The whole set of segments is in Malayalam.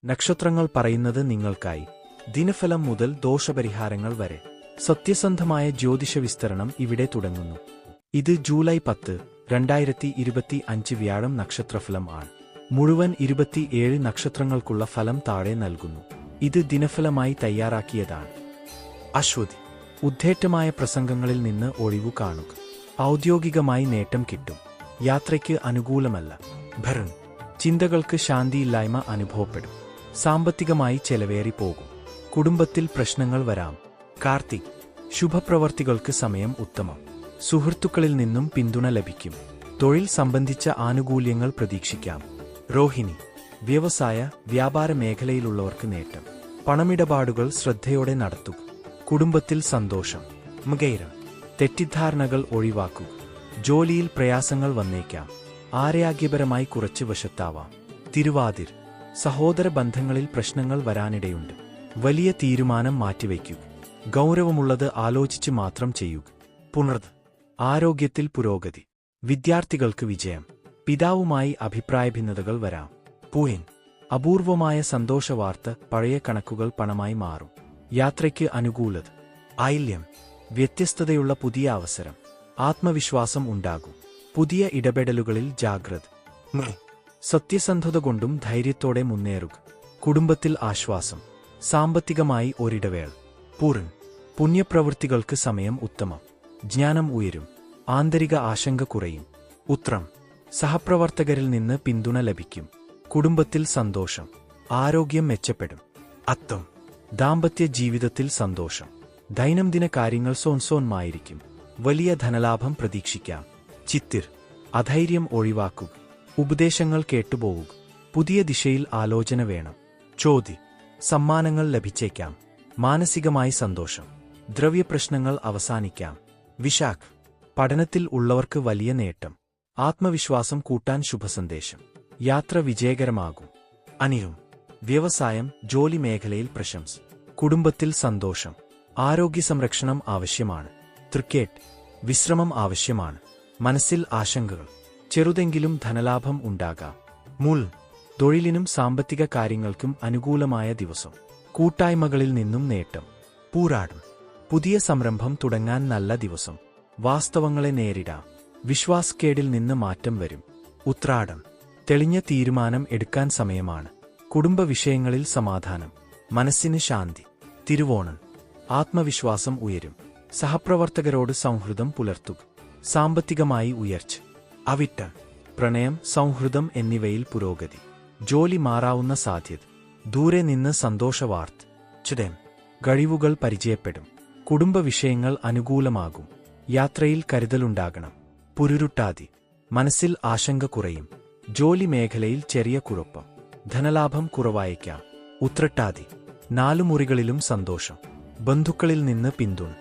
നക്ഷത്രങ്ങൾ പറയുന്നത് നിങ്ങൾക്കായി ദിനഫലം മുതൽ ദോഷപരിഹാരങ്ങൾ വരെ സത്യസന്ധമായ ജ്യോതിഷ വിസ്തരണം ഇവിടെ തുടങ്ങുന്നു. ഇത് ജൂലൈ 10, 2025 വ്യാഴം നക്ഷത്രഫലം ആണ്. മുഴുവൻ 27 നക്ഷത്രങ്ങൾക്കുള്ള ഫലം താഴെ നൽകുന്നു. ഇത് ദിനഫലമായി തയ്യാറാക്കിയതാണ്. അശ്വതി, ഉദ്ദേഷ്ടമായ പ്രസംഗങ്ങളിൽ നിന്ന് ഒഴിവു കാണുക. ഔദ്യോഗികമായി നേട്ടം കിട്ടും. യാത്രയ്ക്ക് അനുകൂലമല്ല. ഭരൺ, ചിന്തകൾക്ക് ശാന്തിയില്ലായ്മ അനുഭവപ്പെടും. സാമ്പത്തികമായി ചെലവേറി പോകും. കുടുംബത്തിൽ പ്രശ്നങ്ങൾ വരാം. കാർത്തിക്, ശുഭപ്രവർത്തികൾക്ക് സമയം ഉത്തമം. സുഹൃത്തുക്കളിൽ നിന്നും പിന്തുണ ലഭിക്കും. തൊഴിൽ സംബന്ധിച്ച ആനുകൂല്യങ്ങൾ പ്രതീക്ഷിക്കാം. രോഹിണി, വ്യവസായ വ്യാപാര മേഖലയിലുള്ളവർക്ക് നേട്ടം. പണമിടപാടുകൾ ശ്രദ്ധയോടെ നടത്തുക. കുടുംബത്തിൽ സന്തോഷം. മകൈര, തെറ്റിദ്ധാരണകൾ ഒഴിവാക്കുക. ജോലിയിൽ പ്രയാസങ്ങൾ വന്നേക്കാം. ആരോഗ്യപരമായി കുറച്ച് വശത്താവാം. തിരുവാതിര, സഹോദര ബന്ധങ്ങളിൽ പ്രശ്നങ്ങൾ വരാനിടയുണ്ട്. വലിയ തീരുമാനം മാറ്റിവയ്ക്കുക. ഗൗരവമുള്ളത് ആലോചിച്ച് മാത്രം ചെയ്യുക. പുണർദ്, ആരോഗ്യത്തിൽ പുരോഗതി. വിദ്യാർത്ഥികൾക്ക് വിജയം. പിതാവുമായി അഭിപ്രായ ഭിന്നതകൾ വരാം. പൂയൻ, അപൂർവമായ സന്തോഷവാർത്ത. പഴയ കണക്കുകൾ പണമായി മാറും. യാത്രയ്ക്ക് അനുകൂലത. ആയില്യം, വ്യത്യസ്തതയുള്ള പുതിയ അവസരം. ആത്മവിശ്വാസം ഉണ്ടാകും. പുതിയ ഇടപെടലുകളിൽ ജാഗ്രത. സത്യസന്ധത കൊണ്ടും ധൈര്യത്തോടെ മുന്നേറുക. കുടുംബത്തിൽ ആശ്വാസം. സാമ്പത്തികമായി ഒരിടവേള. പൂരൻ, പുണ്യപ്രവൃത്തികൾക്ക് സമയം ഉത്തമം. ജ്ഞാനം ഉയരും. ആന്തരിക ആശങ്ക കുറയും. ഉത്രം, സഹപ്രവർത്തകരിൽ നിന്ന് പിന്തുണ ലഭിക്കും. കുടുംബത്തിൽ സന്തോഷം. ആരോഗ്യം മെച്ചപ്പെടും. അത്തം, ദാമ്പത്യ ജീവിതത്തിൽ സന്തോഷം. ദൈനംദിന കാര്യങ്ങൾ സോൻസോന്മായിരിക്കും. വലിയ ധനലാഭം പ്രതീക്ഷിക്കാം. ചിത്തിർ, അധൈര്യം ഒഴിവാക്കുക. ഉപദേശങ്ങൾ കേട്ടുപോവുക. പുതിയ ദിശയിൽ ആലോചന വേണം. ചോതി, സമ്മാനങ്ങൾ ലഭിച്ചേക്കാം. മാനസികമായി സന്തോഷം. ദ്രവ്യപ്രശ്നങ്ങൾ അവസാനിക്കാം. വിശാഖ്, പഠനത്തിൽ ഉള്ളവർക്ക് വലിയ നേട്ടം. ആത്മവിശ്വാസം കൂട്ടാൻ ശുഭസന്ദേശം. യാത്ര വിജയകരമാകും. അനിയം, വ്യവസായം ജോലി മേഖലയിൽ പ്രശംസ. കുടുംബത്തിൽ സന്തോഷം. ആരോഗ്യസംരക്ഷണം ആവശ്യമാണ്. തൃക്കേട്ട്, വിശ്രമം ആവശ്യമാണ്. മനസ്സിൽ ആശങ്കകൾ. ചെറുതെങ്കിലും ധനലാഭം ഉണ്ടാകാം. മുൾ, തൊഴിലിനും സാമ്പത്തിക കാര്യങ്ങൾക്കും അനുകൂലമായ ദിവസം. കൂട്ടായ്മകളിൽ നിന്നും നേട്ടം. പൂരാടം, പുതിയ സംരംഭം തുടങ്ങാൻ നല്ല ദിവസം. വാസ്തവങ്ങളെ നേരിടാം. വിശ്വാസക്കേടിൽ നിന്ന് മാറ്റം വരും. ഉത്രാടം, തെളിഞ്ഞ തീരുമാനം എടുക്കാൻ സമയമാണ്. കുടുംബ വിഷയങ്ങളിൽ സമാധാനം. മനസ്സിന് ശാന്തി. തിരുവോണം, ആത്മവിശ്വാസം ഉയരും. സഹപ്രവർത്തകരോട് സൗഹൃദം പുലർത്തുക. സാമ്പത്തികമായി ഉയർച്ച. അവിട്ടം, പ്രണയം സൗഹൃദം എന്നിവയിൽ പുരോഗതി. ജോലി മാറാവുന്ന സാധ്യത. ദൂരെ നിന്ന് സന്തോഷവാർത്ത. ചുരം, കഴിവുകൾ പരിചയപ്പെടും. കുടുംബ വിഷയങ്ങൾ അനുകൂലമാകും. യാത്രയിൽ കരുതലുണ്ടാകണം. പുരുരുട്ടാതി, മനസ്സിൽ ആശങ്ക കുറയും. ജോലി മേഖലയിൽ ചെറിയ കുഴപ്പം. ധനലാഭം കുറവായേക്കാം. ഉത്രട്ടാതി, 4 മുറികളിലും സന്തോഷം. ബന്ധുക്കളിൽ നിന്ന് പിന്തുണ.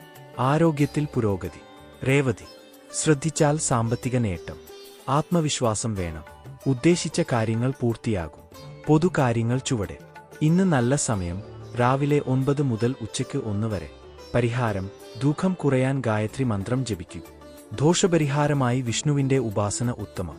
ആരോഗ്യത്തിൽ പുരോഗതി. രേവതി, ശ്രദ്ധിച്ചാൽ സാമ്പത്തിക നേട്ടം. ആത്മവിശ്വാസം വേണം. ഉദ്ദേശിച്ച കാര്യങ്ങൾ പൂർത്തിയാകും. പൊതുകാര്യങ്ങൾ ചുവടെ. ഇന്ന് നല്ല സമയം രാവിലെ 9 മുതൽ ഉച്ചയ്ക്ക് 1 വരെ. പരിഹാരം, ദുഃഖം കുറയാൻ ഗായത്രി മന്ത്രം ജപിക്കൂ. ദോഷപരിഹാരമായി വിഷ്ണുവിന്റെ ഉപാസന ഉത്തമം.